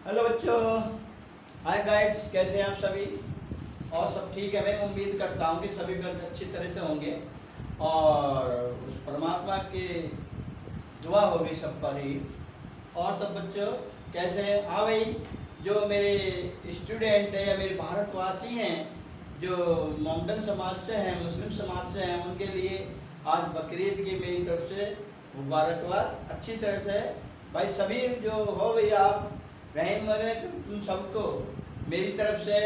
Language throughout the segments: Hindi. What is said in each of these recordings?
हेलो बच्चों, हाय गाइड्स, कैसे हैं आप सभी? और सब ठीक है? मैं उम्मीद करता हूँ कि सभी लोग अच्छी तरह से होंगे और उस परमात्मा की दुआ होगी सब पर ही। और सब बच्चों कैसे हैं? हाँ भाई, जो मेरे स्टूडेंट हैं या मेरे भारतवासी हैं जो मोमडन समाज से हैं, मुस्लिम समाज से हैं, उनके लिए आज बकरीद की मेरी तरफ से मुबारकबाद अच्छी तरह से। भाई सभी जो हो भैया आप रहीम वगैरह, तो तुम सबको मेरी तरफ से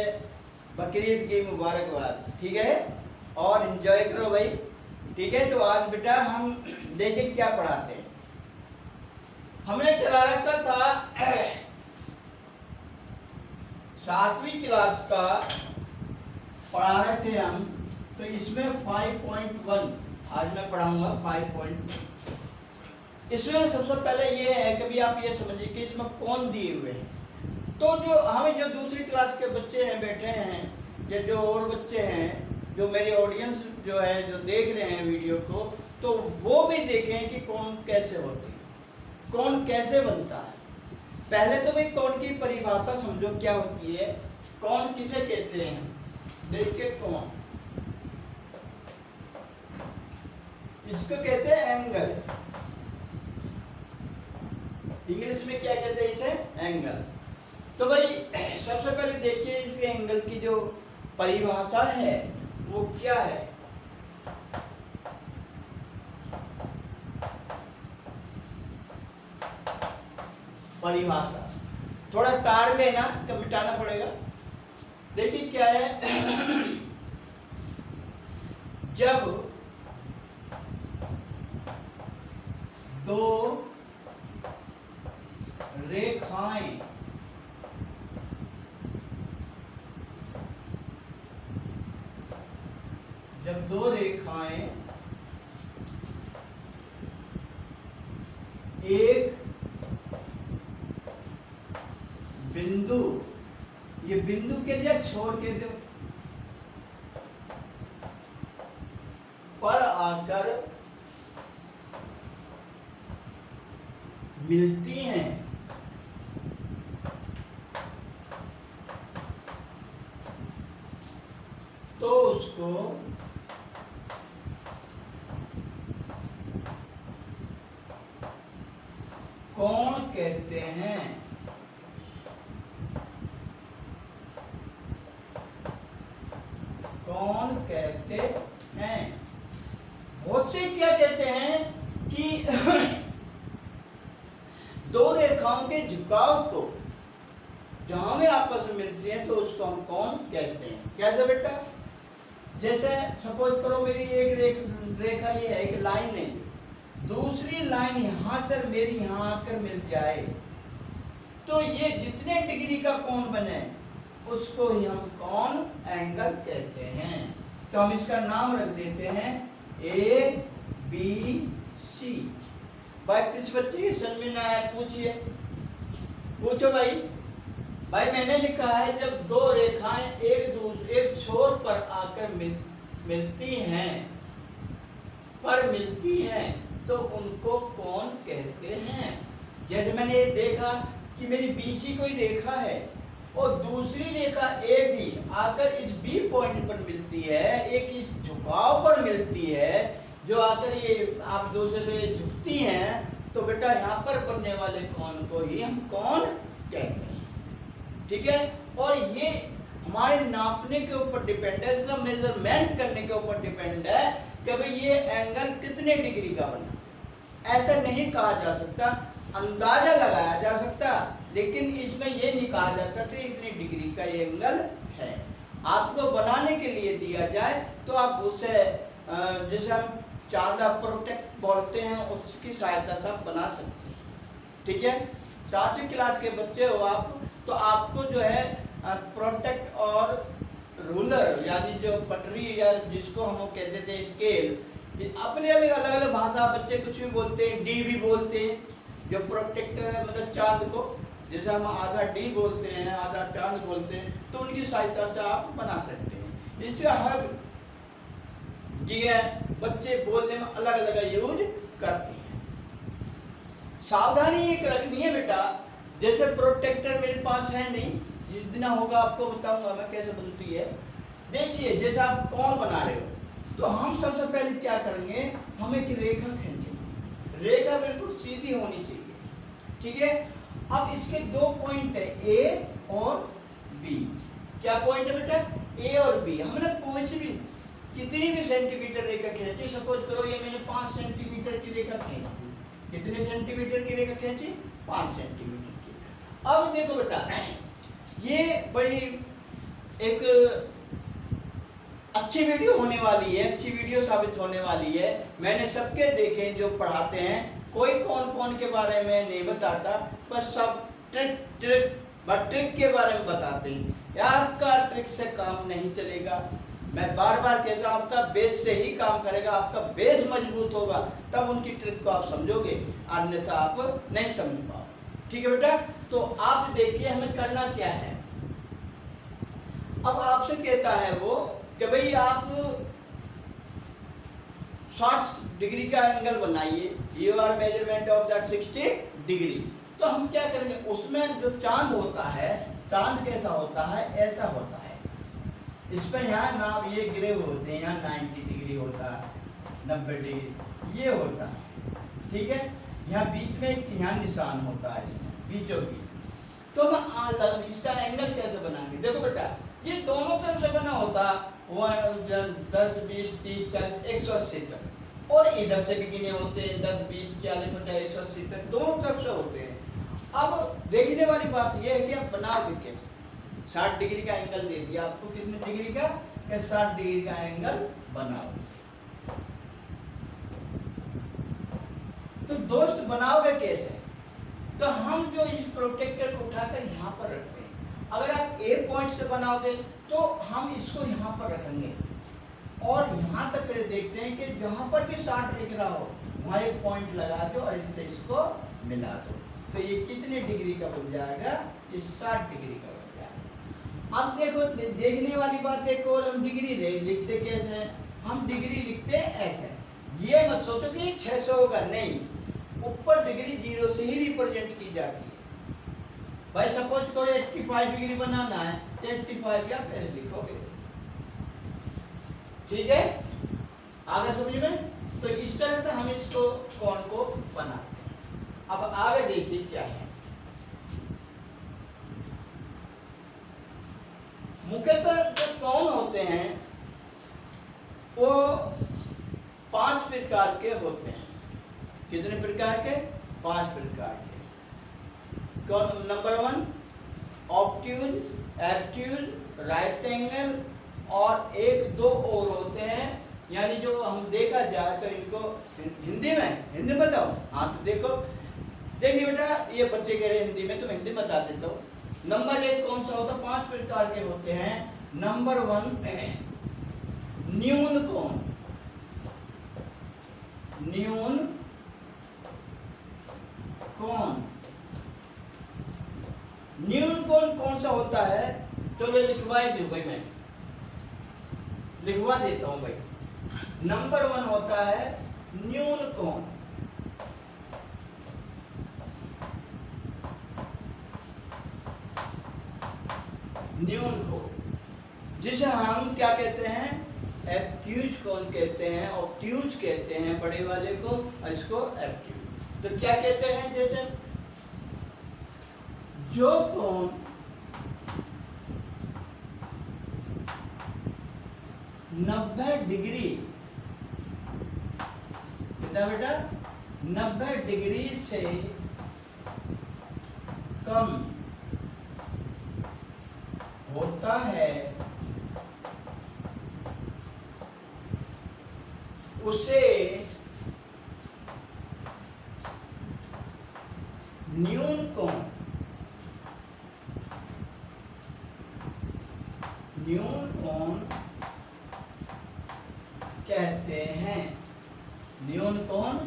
बकरीद की मुबारकबाद, ठीक है? और इन्जॉय करो भाई, ठीक है? तो आज बेटा हम देखें क्या पढ़ाते हैं। हमने चला रखा था 7वीं क्लास का पढ़ा रहे थे हम, तो इसमें 5.1 आज मैं पढ़ाऊंगा 5.1। इसमें सबसे पहले ये है कि भी आप ये समझिए कि इसमें कौन दिए हुए हैं। तो जो हमें जो दूसरी क्लास के बच्चे हैं बैठे हैं या जो और बच्चे हैं जो मेरी ऑडियंस जो है जो देख रहे हैं वीडियो को, तो वो भी देखें कि कौन कैसे होती है, कौन कैसे बनता है। पहले तो भाई कौन की परिभाषा समझो क्या होती है। कौन किसे कहते हैं? देखिए कौन, इसको कहते हैं एंगल। इंग्लिश में क्या कहते हैं इसे? एंगल। तो भाई सबसे पहले देखिए इस एंगल की जो परिभाषा है वो क्या है। परिभाषा थोड़ा तार लेना, कब मिटाना पड़ेगा। देखिए क्या है जब दो रेखाएं एक बिंदु, ये बिंदु के लिए छोर के लिए पर आकर मिलती हैं, तो उसको कौन कहते हैं? कौन कहते हैं? बहुत से क्या कहते हैं कि दो रेखाओं के झुकाव को जहां में आपस में मिलती हैं तो उसको हम कौन कहते हैं। कैसे बेटा? जैसे सपोज करो मेरी एक रेखा ये है, एक लाइन है, दूसरी लाइन यहां से मेरी यहां आकर मिल जाए तो ये जितने डिग्री का कोण बने उसको ही हम कौन एंगल कहते हैं। तो हम इसका नाम रख देते हैं ABC। भाई किस बच्चे की समझ में ना आया पूछिए, पूछो भाई। भाई मैंने लिखा है जब दो रेखाएं एक छोर पर आकर मिलती हैं तो उनको कौन कहते हैं। जैसे मैंने ये देखा कि मेरी BC कोई रेखा है और दूसरी रेखा AB आकर इस B पॉइंट पर मिलती है, एक इस झुकाव पर मिलती है जो आकर ये आप दूसरे झुकती हैं, तो बेटा यहाँ पर बनने वाले कोण को ही हम कौन कहते हैं, ठीक है? और ये हमारे नापने के ऊपर डिपेंड है, इसका मेजरमेंट करने के ऊपर डिपेंड है कि भाई ये एंगल कितने डिग्री का बना। ऐसा नहीं कहा जा सकता, अंदाजा लगाया जा सकता, लेकिन इसमें ये नहीं कहा जा सकता इतनी डिग्री का ये एंगल है। आपको बनाने के लिए दिया जाए तो आप उससे जैसे हम चांदा प्रोटेक्ट बोलते हैं उसकी सहायता से आप बना सकते हैं, ठीक है? 7वीं क्लास के बच्चे हो आप, तो आपको जो है प्रोटेक्ट और रूलर यानी जो पटरी या जिसको हम कहते थे स्केल, अपने अलग अलग भाषा बच्चे कुछ भी बोलते हैं, डी भी बोलते हैं जो प्रोटेक्टर है, मतलब चांद को जैसे हम आधा डी बोलते हैं आधा चांद बोलते हैं, तो उनकी सहायता से आप बना सकते हैं। इससे हर जगह बच्चे बोलने में अलग अलग यूज करते हैं। सावधानी एक रखनी है बेटा, जैसे प्रोटेक्टर मेरे पास है नहीं, जिस दिन होगा आपको बताऊंगा मैं कैसे बनती है। देखिए जैसे आप कौन बना रहे हो, तो हम सबसे पहले क्या करेंगे, हम एक रेखा खींचेंगे। रेखा बिल्कुल सीधी होनी चाहिए, ठीक है। अब इसके दो पॉइंट है, ए और बी। क्या पॉइंट है बेटा, ए और बी। हमने कोई सी भी कितनी भी सेंटीमीटर रेखा खींची, सपोज करो ये मैंने 5 सेंटीमीटर की रेखा खींची। कितने सेंटीमीटर की रेखा खींची, 5 सेंटीमीटर की। अब देखो बेटा, ये बड़ी एक अच्छी वीडियो होने वाली है, अच्छी वीडियो साबित होने वाली है। मैंने सबके देखे जो पढ़ाते हैं, कोई कौन के बारे में नहीं बताता, पर सब ट्रिक के बारे में बताते हैं। आपका ट्रिक से काम नहीं चलेगा, मैं बार बार कहता हूँ, आपका बेस से ही काम करेगा। आपका बेस मजबूत होगा तब उनकी ट्रिक को आप समझोगे, अन्यथा आप नहीं समझ पाओ, ठीक है बेटा। तो आप देखिए हमें करना क्या है। अब आपसे कहता है वो कि भाई आप 60 डिग्री का एंगल बनाइए, you R measurement of that 60 degree. तो हम क्या करेंगे, उसमें जो चांद होता है, चांद कैसा होता है, ऐसा होता है। इस पर यहाँ नाम ये गिरे हुए होते हैं, यहाँ 90 डिग्री होता है, 90 डिग्री ये होता है, ठीक है। यहाँ बीच में यहाँ निशान होता है, इसमें बीचों बीच। तो हम इसका एंगल कैसे बनाएंगे, देखो बेटा, ये दोनों तरफ से बना होता 10, 20, 30, 40, 180 तक, और इधर से भी गिने होते हैं 10, 20, 40, 50, 180 तक, दोनों तरफ से होते हैं। अब देखने वाली बात यह है कि आप बनाओगे कैसे। 60 डिग्री का एंगल दे दिया आपको, कितने डिग्री का, 60 डिग्री का एंगल बनाओ। तो दोस्त बनाओगे कैसे, तो हम जो इस प्रोटेक्टर को उठाकर यहाँ पर रखते हैं। अगर आप ए पॉइंट से बनाओगे तो हम इसको यहाँ पर रखेंगे, और यहाँ से फिर देखते हैं कि जहाँ पर भी 60 दिख रहा हो वहाँ एक पॉइंट लगा दो और इससे इसको मिला दो। तो ये कितने डिग्री का बन जाएगा, ये 60 डिग्री का बन जाएगा। अब देखो देखने वाली बात एक और, हम डिग्री लिखते कैसे हैं, हम डिग्री लिखते हैं ऐसे। ये मत सोचो कि 600 होगा, नहीं, ऊपर डिग्री 0 से ही रिप्रेजेंट की जाती है। भाई सपोज करो 85 डिग्री बनाना है, 85 आप ऐसे लिखोगे, ठीक है, आगे समझ में। तो इस तरह से हम इसको कोण को बनाते हैं। अब आगे देखिए क्या है। मुख्यतः जो कोण होते हैं वो 5 प्रकार के होते हैं। कितने प्रकार के, 5 प्रकार के। कौन, नंबर 1 ऑब्ट्यूज, एब्ट्यूज, राइट एंगल, और 1, 2 और होते हैं। यानी जो हम देखा जाए तो इनको हिंदी बताओ। हाँ तो देखिए बेटा, ये बच्चे कह रहे हैं हिंदी में, तो मैं हिंदी बता देता हूँ। नंबर 1 कौन सा होता है, 5 प्रकार के होते हैं। नंबर 1 न्यून कोण। न्यून कोण, न्यून कोण कौन सा होता है, तो ये लिखवाई दो भाई, मैं लिखवा देता हूं भाई। नंबर 1 होता है न्यून कोण। न्यून कोण जिसे हम क्या कहते हैं, एब्ट्यूज कोण कहते हैं, ऑब्ट्यूज कहते हैं बड़े वाले को, और इसको एब्ट्यूज। तो क्या कहते हैं, जैसे जो कोण 90 डिग्री, कितना बेटा, 90 डिग्री से कम होता है उसे न्यून कोण, न्यून कोण कहते हैं। न्यून कोण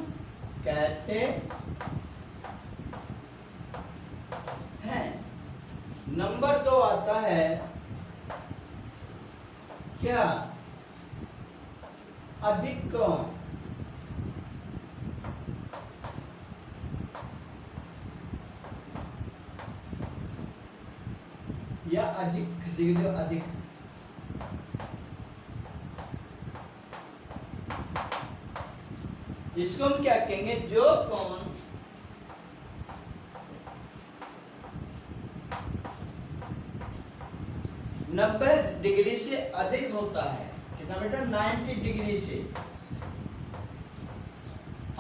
कहते हैं। नंबर 2 आता है क्या, अधिक कोण। या अधिक लिख दो, अधिक। इसको हम क्या कहेंगे, जो कोण 90 डिग्री से अधिक होता है। कितना बेटा, 90 डिग्री से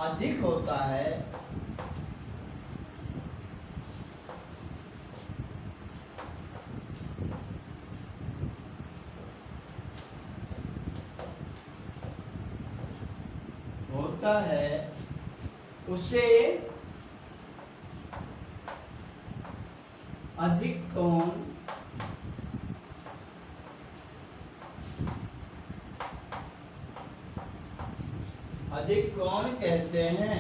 अधिक होता है, उसे अधिक कोण कहते हैं।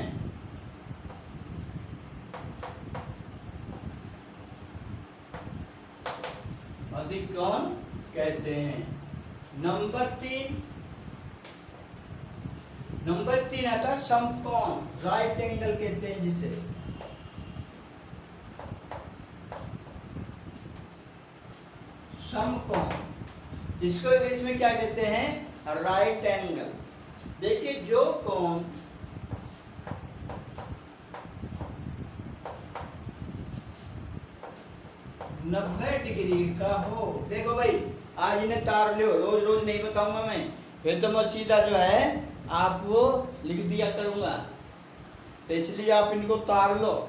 अधिक कोण कहते हैं। नंबर 3 आता है समकोण, राइट एंगल कहते हैं जिसे। समकोण, इसको इंग्लिश में क्या कहते हैं, राइट एंगल। देखिए जो कोण 90 डिग्री का हो, देखो भाई आज इन्हें तार लो, रोज रोज नहीं बताऊंगा मैं, फिर तो मैं सीधा जो है आपको लिख दिया करूंगा, तो इसलिए आप इनको तार लो।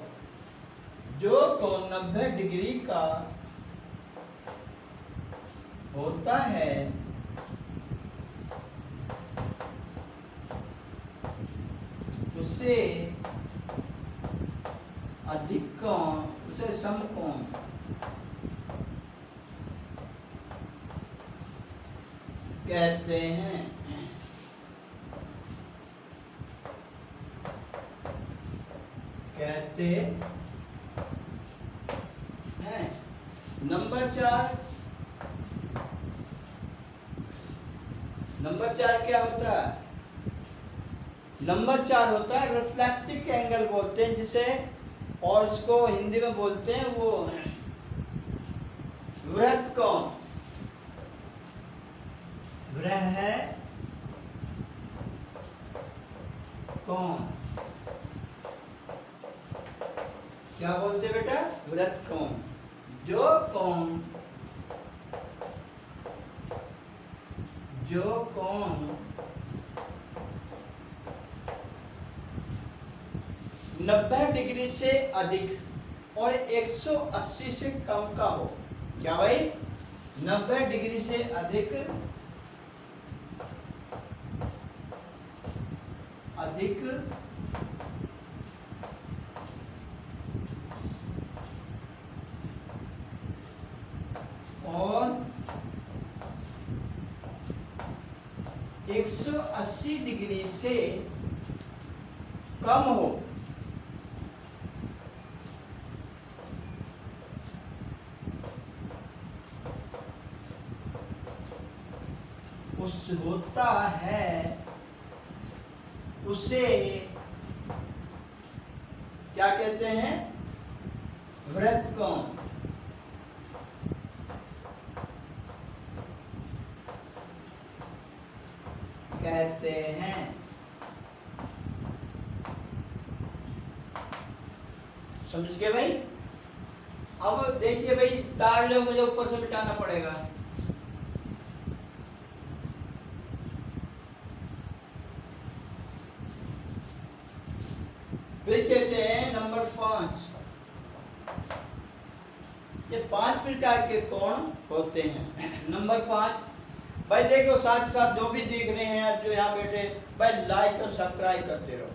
जो कोण 90 डिग्री का होता है उसे अधिक कोण, उसे समकोण कहते हैं। नंबर 4 क्या होता है, नंबर 4 होता है रिफ्लेक्टिव एंगल बोलते हैं जिसे, और इसको हिंदी में बोलते हैं वो वृत्त कोण। वृत्त कोण क्या बोलते बेटा, वृत्त कोण। जो कोण 90 डिग्री से अधिक और 180 से कम का हो, क्या भाई, 90 डिग्री से अधिक और 180 डिग्री से कम हो, उस होता है उसे क्या कहते हैं, वृत्त कोण कहते हैं। समझ गए भाई। अब देखिए भाई, तार जो मुझे ऊपर से मिटाना पड़ेगा। फिर कहते हैं नंबर 5, ये 5 प्रकार के कोण होते हैं। नंबर 5 भाई देखो, साथ साथ जो भी देख रहे हैं, जो यहाँ बैठे भाई, लाइक और सब्सक्राइब करते रहो।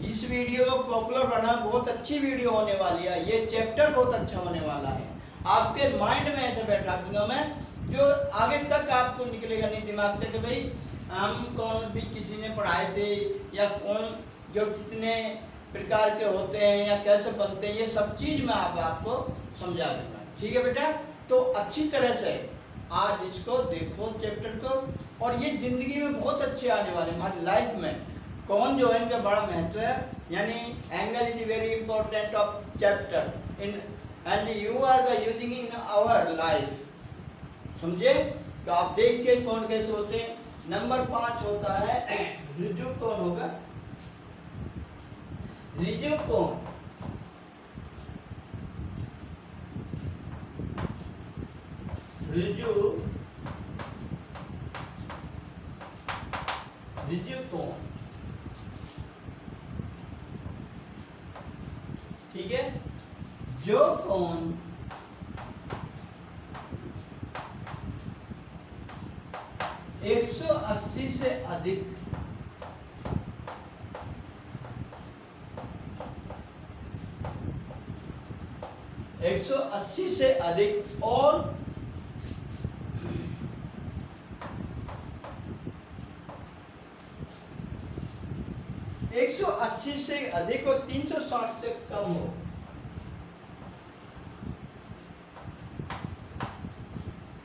इस वीडियो को पॉपुलर बना, बहुत अच्छी वीडियो होने वाली है, ये चैप्टर बहुत अच्छा होने वाला है। आपके माइंड में ऐसे बैठा दूंगा मैं, जो आगे तक आपको निकलेगा नहीं दिमाग से कि भाई हम कौन भी किसी ने पढ़ाए थे, या कौन जो कितने प्रकार के होते हैं या कैसे बनते हैं, ये सब चीज मैं आपको समझा दूंगा। ठीक है बेटा, तो अच्छी तरह से आज इसको देखो चैप्टर को, और ये जिंदगी में बहुत अच्छे आने वाले हमारी लाइफ में। कौन जो है इनका बड़ा महत्व है, यानी angle is very important of chapter in and you are the using in our life. समझे? तो आप देखिए कोण कैसे होते हैं। नंबर 5 होता है ऋजु कोण होगा, ऋजु कोण। ऋजु कोण, ठीक है। जो कोण 180 से अधिक 180 से अधिक और 180 से अधिक और 360 से कम हो,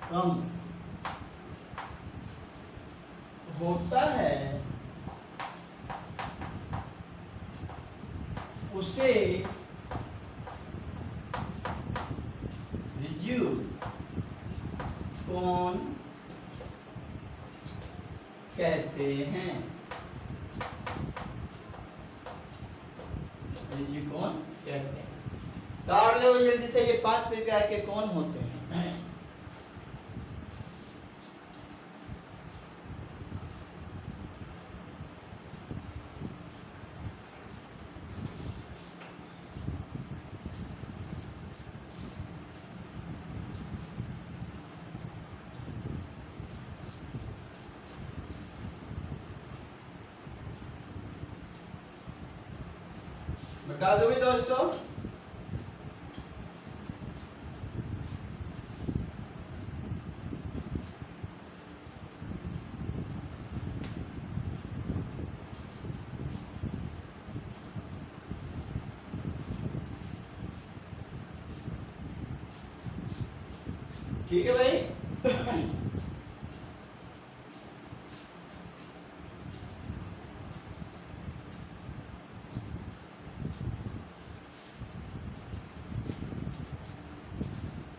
कम होता है, उसे ऋजु कोण कहते हैं। ऋजु कोण कहते हैं। ताड़ लो जल्दी से, ये 5 प्रकार के कोण होते हैं। बता दो भी दोस्तों। ठीक है भाई।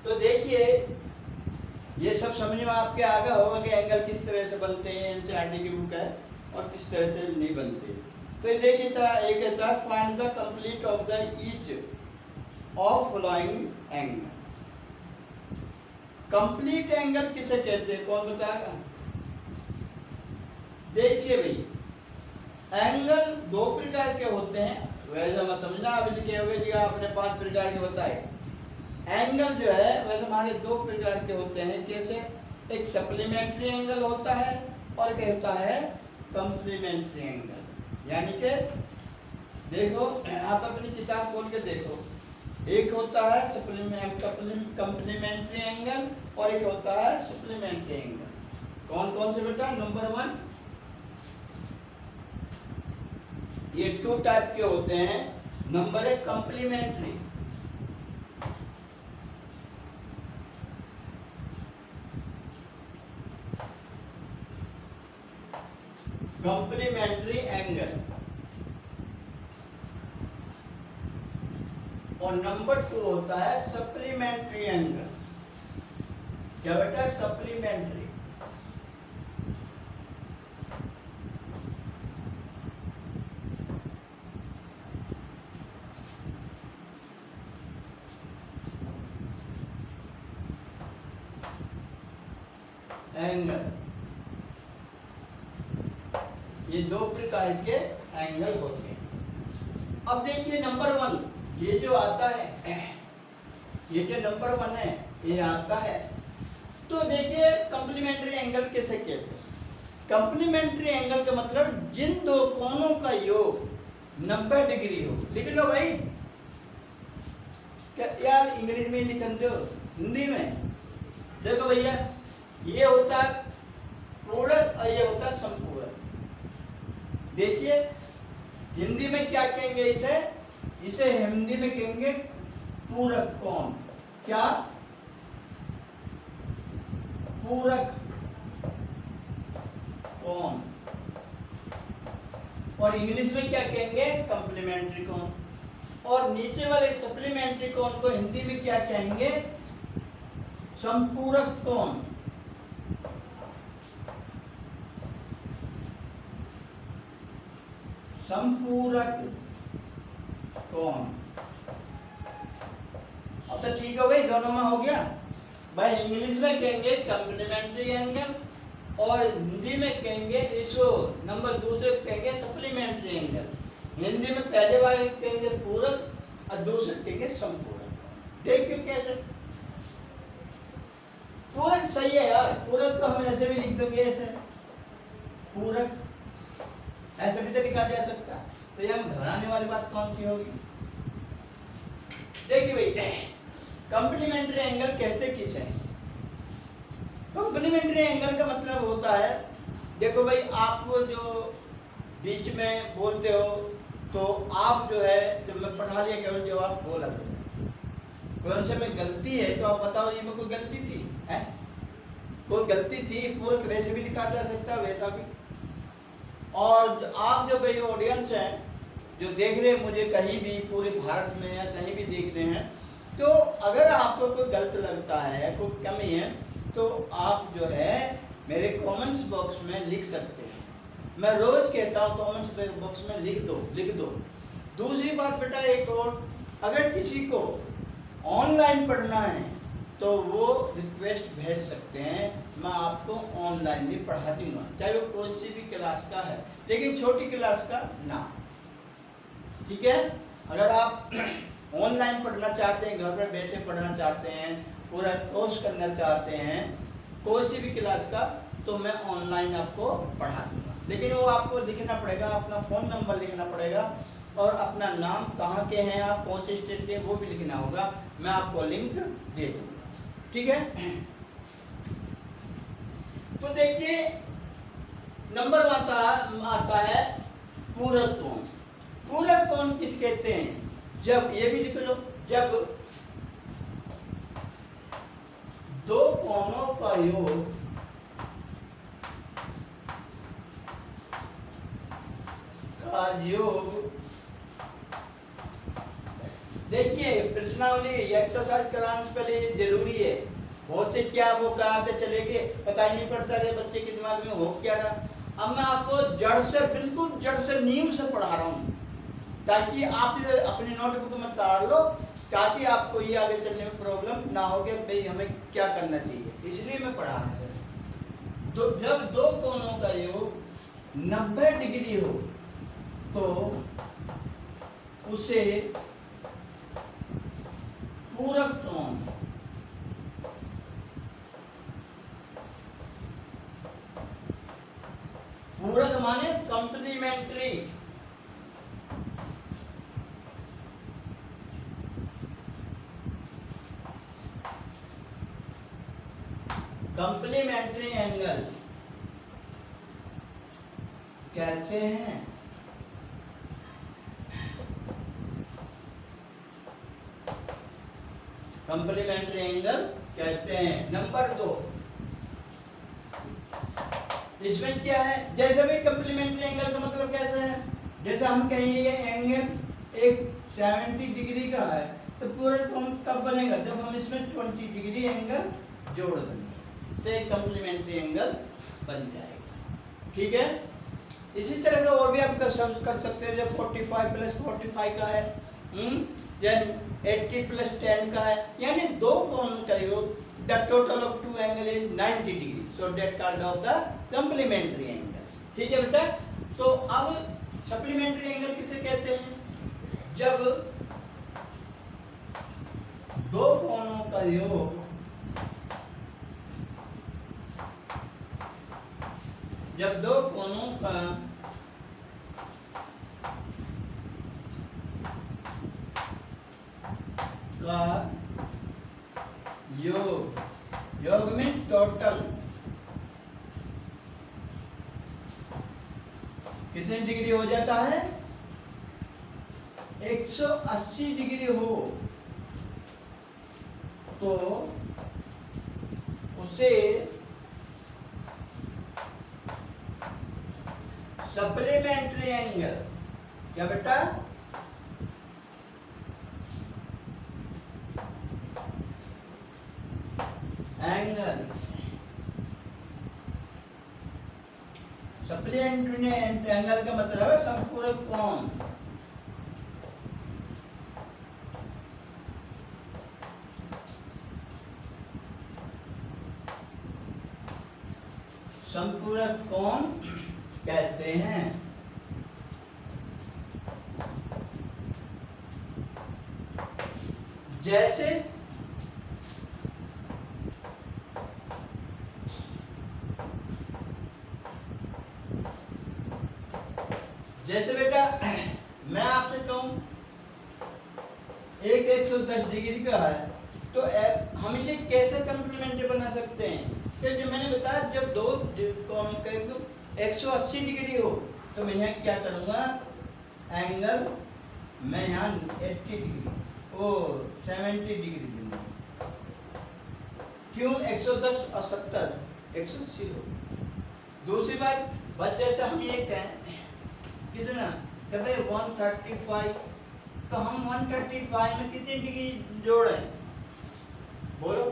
तो देखिए ये सब समझ में आपके आ गया होगा कि एंगल किस तरह से बनते हैं, एनसीईआरटी की बुक है, और किस तरह से नहीं बनते। तो ये देखिए एक कहता है find the complete of the each of following angle. Complete angle किसे कहते हैं, कौन बताएगा? देखिए भाई एंगल 2 प्रकार के होते हैं, वैसे हम समझना अभी लिखे हुए दिया आपने 5 प्रकार के बताए। एंगल जो है वैसे हमारे 2 प्रकार के होते हैं। कैसे? एक सप्लीमेंट्री एंगल होता है और क्या होता है? Complementary angle. यानी कि देखो आप अपनी किताब खोल के देखो, एक होता है कंप्लीमेंट्री एंगल और एक होता है सप्लीमेंट्री एंगल। कौन कौन से बेटा? नंबर 1 ये 2 टाइप के होते हैं। नंबर 1 कंप्लीमेंट्री, कंप्लीमेंट्री एंगल, और नंबर 2 होता है सप्लीमेंट्री एंगल। क्या बेटा? सप्लीमेंट्री। एंगल, ये 2 प्रकार के एंगल होते हैं। अब देखिए नंबर 1 ये जो आता है, ये जो नंबर 1 है ये आता है। तो देखिए कंप्लीमेंट्री एंगल किसे कहते हैं? कंप्लीमेंट्री एंगल का मतलब जिन 2 कोणों का योग 90 डिग्री हो। लिख लो भाई, क्या यार इंग्लिश में लिखन दो, हिंदी में देखो भैया, ये होता है पूरक और ये होता है संपूरक। देखिए हिंदी में क्या कहेंगे इसे? इसे हिंदी में कहेंगे पूरक कोण। क्या? पूरक कोण। और इंग्लिश में क्या कहेंगे? कंप्लीमेंट्री कोण। और नीचे वाले सप्लीमेंट्री कोण को हिंदी में क्या कहेंगे? संपूरक कोण। संपूरक कोण। अब तो ठीक हो गई, दोनों में हो गया भाई। इंग्लिश में कहेंगे कॉम्प्लीमेंट्री एंगल और हिंदी में कहेंगे इसको नंबर दूसरे कहेंगे सप्लीमेंट्री एंगल। हिंदी में पहले वाले कहेंगे पूरक और दूसरे कहेंगे संपूरक। देखिए कैसे पूरक सही है यार, पूरक तो हम ऐसे भी लिख देंगे, ऐसे पूरक ऐसे भी तो लिखा जा सकता। तो ये हम घबराने वाली बात कौन सी होगी। देखिए भाई कॉम्प्लीमेंट्री एंगल कहते किसे हैं। कॉम्प्लीमेंट्री एंगल का मतलब होता है, देखो भाई आप जो बीच में बोलते हो तो आप जो है जब मैं पढ़ा लिया केवल जो आप बोला दो, कौन से में गलती है तो आप बताओ ये में कोई गलती थी है, कोई गलती थी। पूरक वैसे भी लिखा जा सकता है वैसा भी। और आप जो भाई ऑडियंस हैं जो देख रहे हैं मुझे कहीं भी पूरे भारत में या कहीं भी देख रहे हैं, तो अगर आपको कोई गलत लगता है कोई कमी है तो आप जो है मेरे कमेंट्स बॉक्स में लिख सकते हैं। मैं रोज कहता हूँ कमेंट्स बॉक्स में लिख दो। दूसरी बात बेटा एक और, अगर किसी को ऑनलाइन पढ़ना है तो वो रिक्वेस्ट भेज सकते हैं, मैं आपको ऑनलाइन भी पढ़ा दूंगा, चाहे वो कोई सी भी क्लास का है, लेकिन छोटी क्लास का ना। ठीक है, अगर आप ऑनलाइन पढ़ना चाहते हैं, घर पर बैठे पढ़ना चाहते हैं, पूरा कोर्स करना चाहते हैं कोई सी भी क्लास का, तो मैं ऑनलाइन आपको पढ़ा दूंगा। लेकिन वो आपको लिखना पड़ेगा, अपना फ़ोन नंबर लिखना पड़ेगा और अपना नाम, कहाँ के हैं आप, कौन से स्टेट के, वो भी लिखना होगा। मैं आपको लिंक दे दूँगा। ठीक है, तो देखिए नंबर आता है पूरक कोण। पूरक कोण किस कहते हैं, जब ये भी लिख लो, जब दो कोणों का योग देखिए प्रश्नावली एक्सरसाइज कराने से पहले ये जरूरी है। बहुत से क्या वो कराते चले गए, पता ही नहीं पड़ता कि बच्चे के दिमाग में हो क्या रहा। अब मैं आपको जड़ से, बिल्कुल जड़ से, नींव से पढ़ा रहा हूँ, ताकि आप अपनी नोटबुक में ताड़ लो, ताकि आपको ये आगे चलने में प्रॉब्लम ना हो कि भाई हमें क्या करना चाहिए। इसलिए मैं पढ़ा रहा हूँ। तो जब दो कोणों का योग 90 डिग्री हो तो उसे पूरक कोण, पूरक माने कॉम्प्लीमेंट्री, कॉम्प्लीमेंट्री एंगल कहते हैं। कॉम्प्लीमेंट्री एंगल कहते हैं। नंबर 2, इसमें क्या है, जैसे भी कॉम्प्लीमेंट्री एंगल का मतलब कैसा है, जैसे हम कहेंगे ये एंगल एक 70 डिग्री का है, तो पूरे कोण कब बनेगा, जब हम इसमें 20 डिग्री एंगल जोड़ देंगे, तो एक कॉम्प्लीमेंट्री एंगल बन जाएगा। ठीक है, इसी तरह से और भी आप कर सकते हैं, जब 45 + 45 का है, then 80 + 10 का है, यानी दो कोण का योग, the total of two angle is 90 degree, so that called of the complementary angle। ठीक है बेटा, तो अब सप्लीमेंट्री एंगल किसे कहते हैं, जब दो कोणों का योग, जब दो कोणों का योग, योग में टोटल कितने डिग्री हो जाता है, 180 डिग्री हो, तो उसे सप्लीमेंट्री एंगल, क्या बेटा, एंगल ब्रिलियंट एंगल का मतलब है संपूरक कोण। संपूरक कोण कहते हैं। जैसे बेटा मैं आपसे कहूं एक 110 डिग्री का है तो हम इसे कैसे कंप्लीमेंट्री बना सकते हैं? तो जो मैंने बताया जब दो कोण का 180 डिग्री हो तो मैं यहाँ क्या करूँगा, एंगल मैं यहाँ 80 डिग्री और 70 डिग्री दूंगा। क्यों 110 और 70 180 हो। दूसरी बात जैसे हम ये कहें कितना कि भाई 135 तो हम 135 में कितनी डिग्री जोड़े बोलो,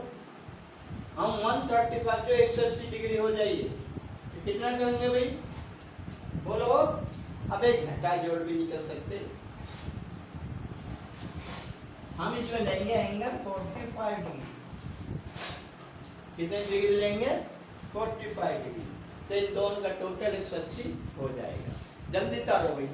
हम 135 जो 180 डिग्री हो जाइए तो कितना करेंगे भाई बोलो। अब एक घटा जोड़ भी नहीं कर सकते, हम इसमें लेंगे एंगल 45 डिग्री। कितने डिग्री लेंगे 45 डिग्री, तो इन दोनों का टोटल 180 हो जाएगा। जल्दी तारो भाई।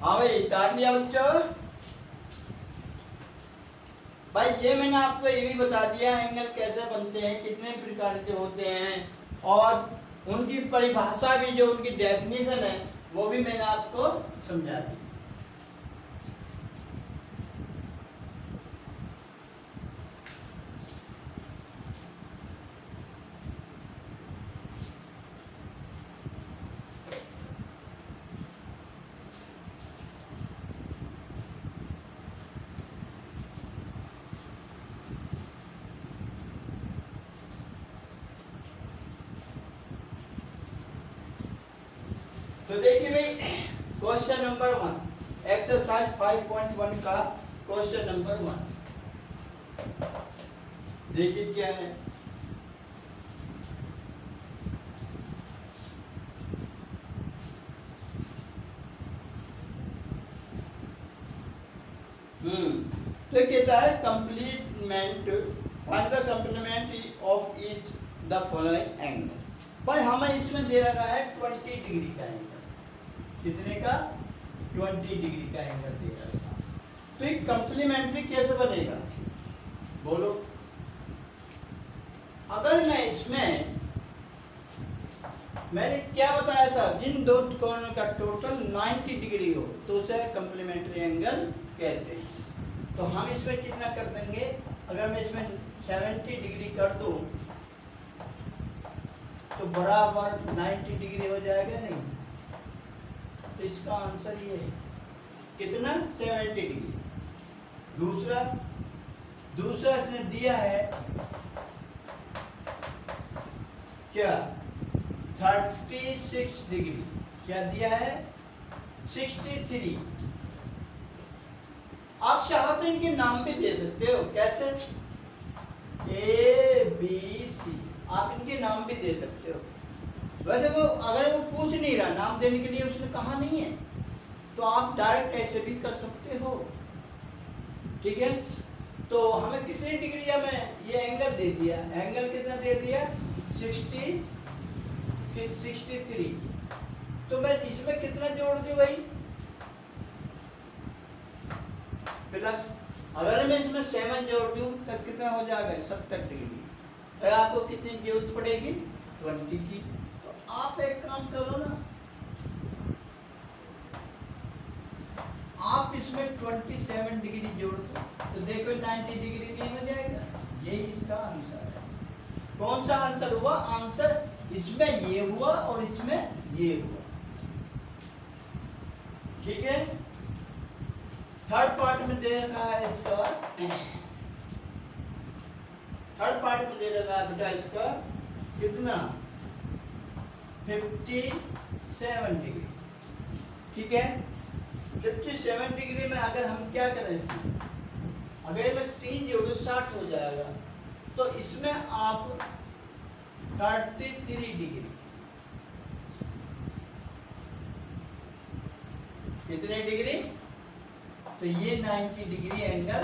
हाँ भाई तार लिया बच्चों। भाई ये मैंने आपको ये भी बता दिया एंगल कैसे बनते हैं, कितने प्रकार के होते हैं और उनकी परिभाषा भी जो उनकी डेफिनेशन है वो भी मैंने आपको समझा दी। तो देखिए भाई क्वेश्चन नंबर 1 एक्सरसाइज 5.1 का क्वेश्चन नंबर 1 देखिए क्या है। तो कहता है complement find the complement of each the following angle. भाई हमें इसमें दे रखा है 20 डिग्री का एंगल। कितने का 20 डिग्री का एंगल दे रखा है। तो ये कंप्लीमेंट्री कैसे बनेगा बोलो। अगर मैं इसमें मैंने क्या बताया था जिन दो कोण का टोटल 90 डिग्री हो तो उसे कंप्लीमेंट्री एंगल कहते हैं। तो हम इसमें कितना कर देंगे, अगर मैं इसमें 70 डिग्री कर दूं तो बराबर 90 डिग्री हो जाएगा नहीं। तो इसका आंसर ये है कितना 70 डिग्री। दूसरा इसने दिया है क्या 36 डिग्री। क्या दिया है 63। आप चाहो तो इनके नाम भी दे सकते हो। कैसे ए बी सी आप इनके नाम भी दे सकते हो। वैसे तो अगर वो पूछ नहीं रहा नाम देने के लिए उसने कहा नहीं है तो आप डायरेक्ट ऐसे भी कर सकते हो। ठीक है, तो हमें कितनी डिग्री में ये एंगल दे दिया, एंगल कितना दे दिया 60 फिर 63। तो मैं इसमें कितना जोड़ दूं भाई, प्लस अगर मैं इसमें 7 जोड़ दूं तो कितना हो जाएगा 70 डिग्री। फिर आपको कितनी जरूरत पड़ेगी 20 की। तो आप एक काम करो ना, आप इसमें 27 डिग्री जोड़ दो तो देखो 90 डिग्री नहीं हो जाएगा। यही इसका आंसर है। कौन सा आंसर हुआ, आंसर इसमें ये हुआ और इसमें ये हुआ। ठीक है, थर्ड पार्ट में दे रखा है इसका, थर्ड पार्ट में दे रखा है बेटा इसका कितना 57 डिग्री। ठीक है, 57 डिग्री में अगर हम क्या करें, अगर मैं 3 जोड़ू 60 हो जाएगा। तो इसमें आप 33 डिग्री, कितने डिग्री, तो ये 90 डिग्री एंगल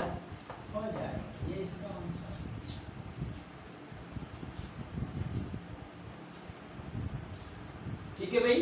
हो जाएगा। ये इसका आंसर। ठीक है भाई।